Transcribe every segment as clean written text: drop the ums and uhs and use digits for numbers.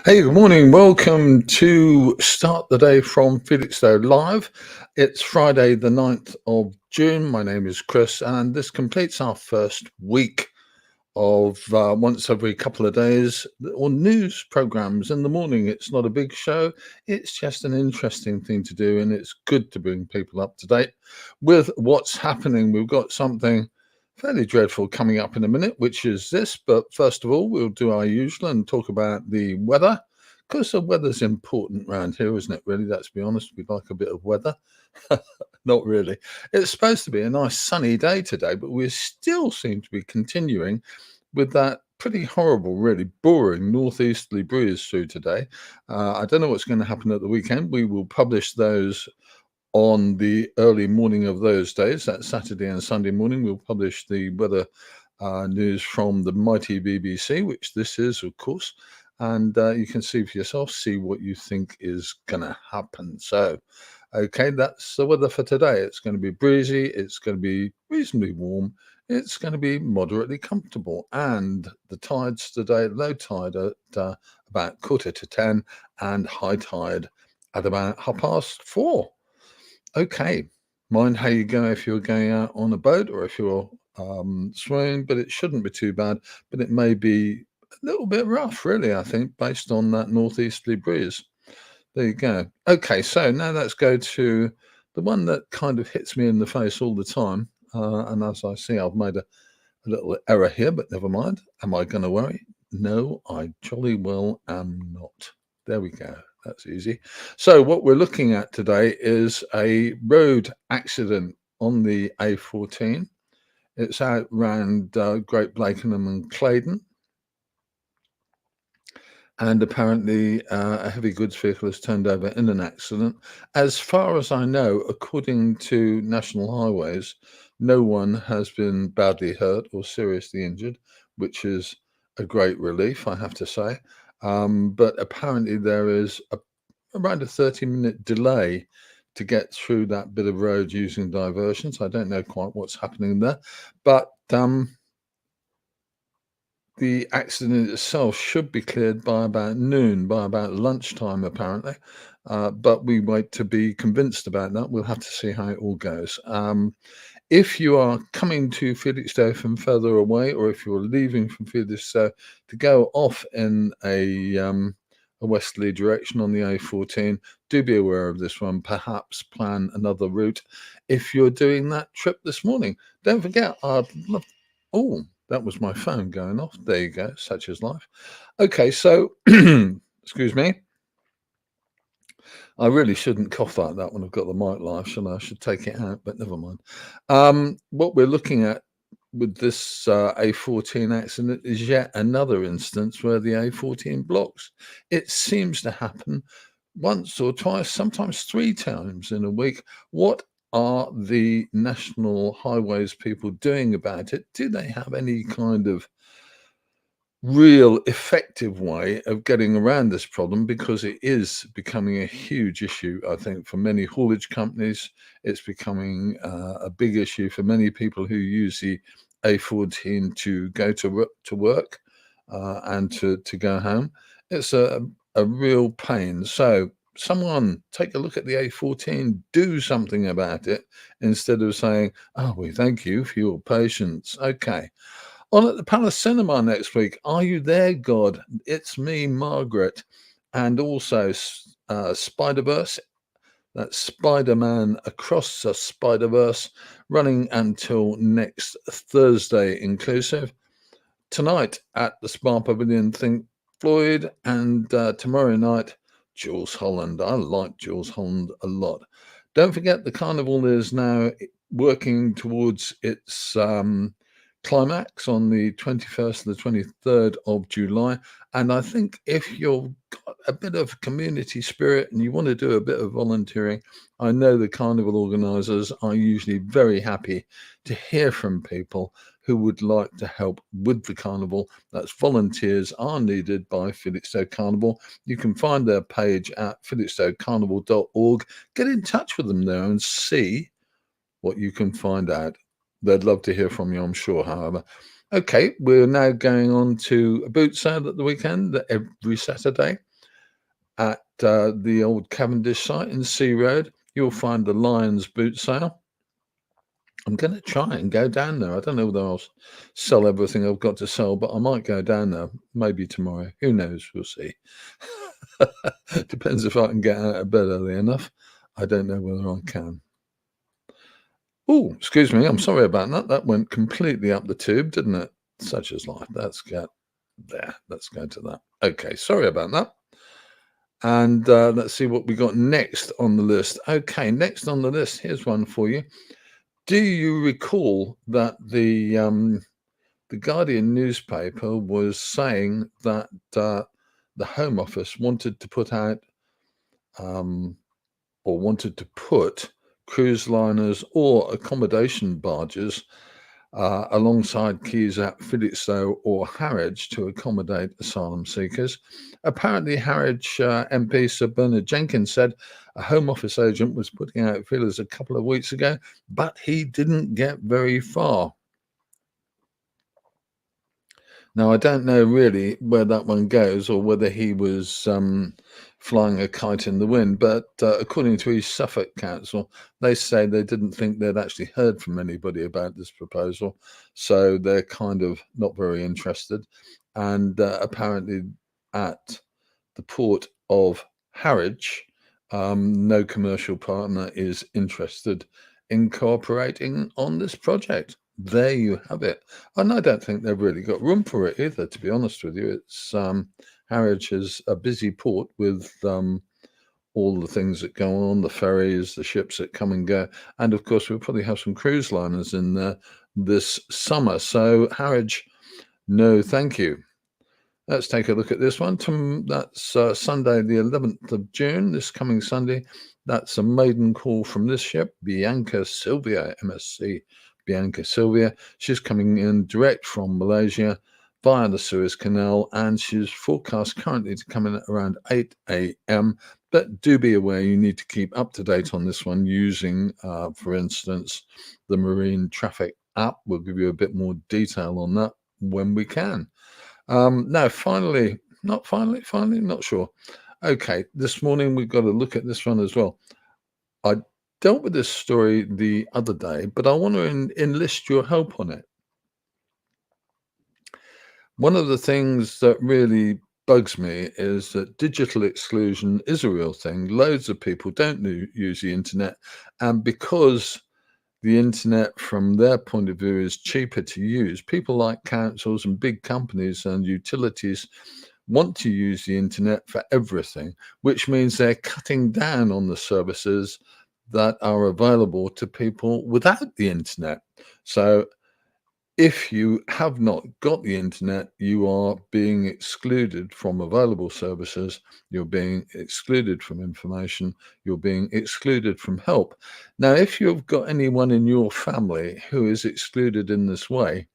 Hey, good morning. Welcome to Start the Day from Felixstowe Live. It's Friday, the 9th of June. My name is Chris, and this completes our first week of once every couple of days or news programs in the morning. It's not a big show, it's just an interesting thing to do, and it's good to bring people up to date with what's happening. We've got something fairly dreadful coming up in a minute, which is this. But first of all, we'll do our usual and talk about the weather, because the weather's important around here, isn't it? Really, let's be honest, we'd like a bit of weather. Not really. It's supposed to be a nice sunny day today, but we still seem to be continuing with that pretty horrible, really boring northeasterly breeze through today. I don't know what's going to happen at the weekend. We will publish those on the early morning of those days. That Saturday and Sunday morning, we'll publish the weather news from the mighty BBC, which this is, of course. And you can see for yourself, see what you think is going to happen. So, okay, that's the weather for today. It's going to be breezy. It's going to be reasonably warm. It's going to be moderately comfortable. And the tides today, low tide at about 9:45 and high tide at about 4:30. Okay, mind how you go if you're going out on a boat or if you're swimming, but it shouldn't be too bad. But it may be a little bit rough, really, I think, based on that northeasterly breeze. There you go. Okay, so now let's go to the one that kind of hits me in the face all the time. And as I see, I've made a little error here, but never mind. Am I going to worry? No, I jolly well am not. There we go. That's easy. So what we're looking at today is a road accident on the A14. It's out around Great Blakenham and Claydon. And apparently a heavy goods vehicle has turned over in an accident. As far as I know, according to National Highways, no one has been badly hurt or seriously injured, which is a great relief, I have to say. But apparently there is around a 30-minute delay to get through that bit of road using diversions. I don't know quite what's happening there, but the accident itself should be cleared by about noon, by about lunchtime, apparently. But we wait to be convinced about that. We'll have to see how it all goes. If you are coming to Felixstowe from further away, or if you're leaving from Felixstowe to go off in a westerly direction on the A14, do be aware of this one. Perhaps plan another route if you're doing that trip this morning. Don't forget, I'd love. Oh, that was my phone going off. There you go. Such is life. Okay, so excuse me. I really shouldn't cough like that when I've got the mic live, shall I? I should take it out, but never mind. What we're looking at with this A14 accident is yet another instance where the A14 blocks. It seems to happen once or twice, sometimes 3 times in a week. What are the National Highways people doing about it? Do they have any kind of real effective way of getting around this problem, because it is becoming a huge issue, I think, for many haulage companies. It's becoming a big issue for many people who use the A14 to go to work and to go home. It's a real pain. So someone take a look at the A14, do something about it, instead of saying, oh, we thank you for your patience. Okay. On at the Palace Cinema next week. Are you there, God? It's me, Margaret. And also Spider-Verse. That's Spider-Man Across the Spider-Verse, running until next Thursday inclusive. Tonight at the Spa Pavilion, Think Floyd. And tomorrow night, Jules Holland. I like Jules Holland a lot. Don't forget, the carnival is now working towards its climax on the 21st to the 23rd of July. And I think if you've got a bit of community spirit and you want to do a bit of volunteering, I know the carnival organisers are usually very happy to hear from people who would like to help with the carnival. That's volunteers are needed by Felixstowe Carnival. You can find their page at felixstowecarnival.org. Get in touch with them there and see what you can find out. They'd love to hear from you, I'm sure, however. Okay, we're now going on to a boot sale at the weekend, every Saturday. at the old Cavendish site in Sea Road. You'll find the Lions boot sale. I'm going to try and go down there. I don't know whether I'll sell everything I've got to sell, but I might go down there maybe tomorrow. Who knows? We'll see. Depends if I can get out of bed early enough. I don't know whether I can. Oh, excuse me. I'm sorry about that. That went completely up the tube, didn't it? Such is life. Let's get there. Let's go to that. Okay, sorry about that. And let's see what we got next on the list. Okay, next on the list, here's one for you. Do you recall that the Guardian newspaper was saying that the Home Office wanted to put out or wanted to put cruise liners or accommodation barges alongside quays at Felixstowe or Harwich to accommodate asylum seekers? Apparently, Harwich MP Sir Bernard Jenkins said a Home Office agent was putting out feelers a couple of weeks ago, but he didn't get very far. Now, I don't know really where that one goes or whether he was flying a kite in the wind, but according to East Suffolk Council, they say they didn't think they'd actually heard from anybody about this proposal, so they're kind of not very interested. And apparently at the port of Harwich, no commercial partner is interested in cooperating on this project. There you have it. And I don't think they've really got room for it either, to be honest with you. It's Harwich is a busy port with all the things that go on, the ferries, the ships that come and go. And of course, we'll probably have some cruise liners in there this summer. So Harwich, no, thank you. Let's take a look at this one. That's Sunday, the 11th of June, this coming Sunday. That's a maiden call from this ship, Bianca Sylvia, MSC Bianca Sylvia. She's coming in direct from Malaysia via the Suez Canal, and she's forecast currently to come in at around 8 a.m. But do be aware you need to keep up to date on this one using, for instance, the Marine Traffic app. We'll give you a bit more detail on that when we can. Now, not sure. Okay, this morning we've got to look at this one as well. I dealt with this story the other day, but I want to enlist your help on it. One of the things that really bugs me is that digital exclusion is a real thing. Loads of people don't use the internet, and because the internet from their point of view is cheaper to use, people like councils and big companies and utilities want to use the internet for everything, which means they're cutting down on the services that are available to people without the internet. So if you have not got the internet, you are being excluded from available services, you're being excluded from information, you're being excluded from help. Now, if you've got anyone in your family who is excluded in this way,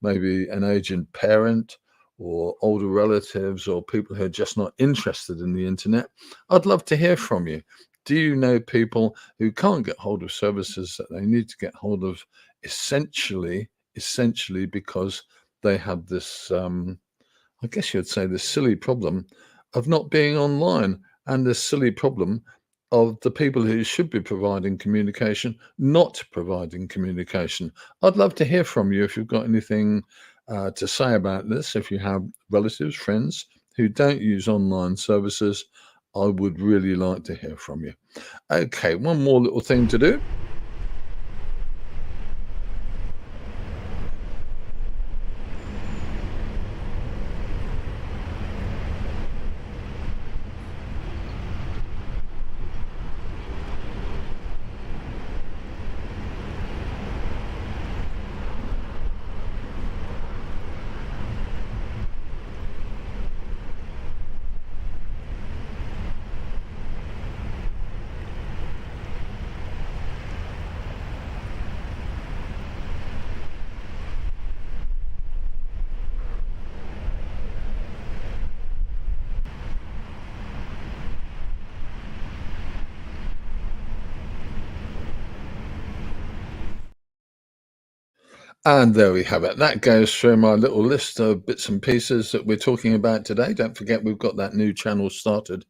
maybe an aging parent or older relatives or people who are just not interested in the internet, I'd love to hear from you. Do you know people who can't get hold of services that they need to get hold of essentially because they have this, I guess you'd say, this silly problem of not being online, and this silly problem of the people who should be providing communication not providing communication? I'd love to hear from you if you've got anything to say about this. If you have relatives, friends who don't use online services, I would really like to hear from you. Okay, one more little thing to do. And there we have it. That goes through my little list of bits and pieces that we're talking about today. Don't forget, we've got that new channel started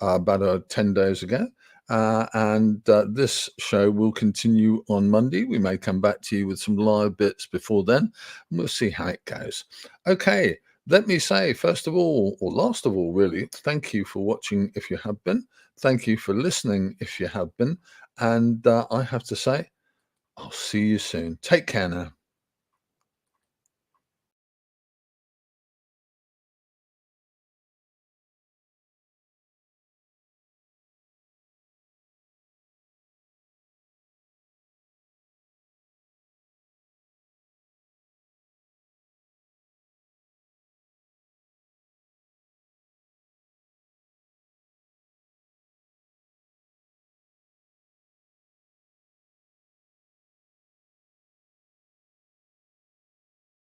about 10 days ago. And this show will continue on Monday. We may come back to you with some live bits before then, and we'll see how it goes. Okay, let me say, first of all, or last of all, really, thank you for watching if you have been. Thank you for listening if you have been. And I have to say, I'll see you soon. Take care now.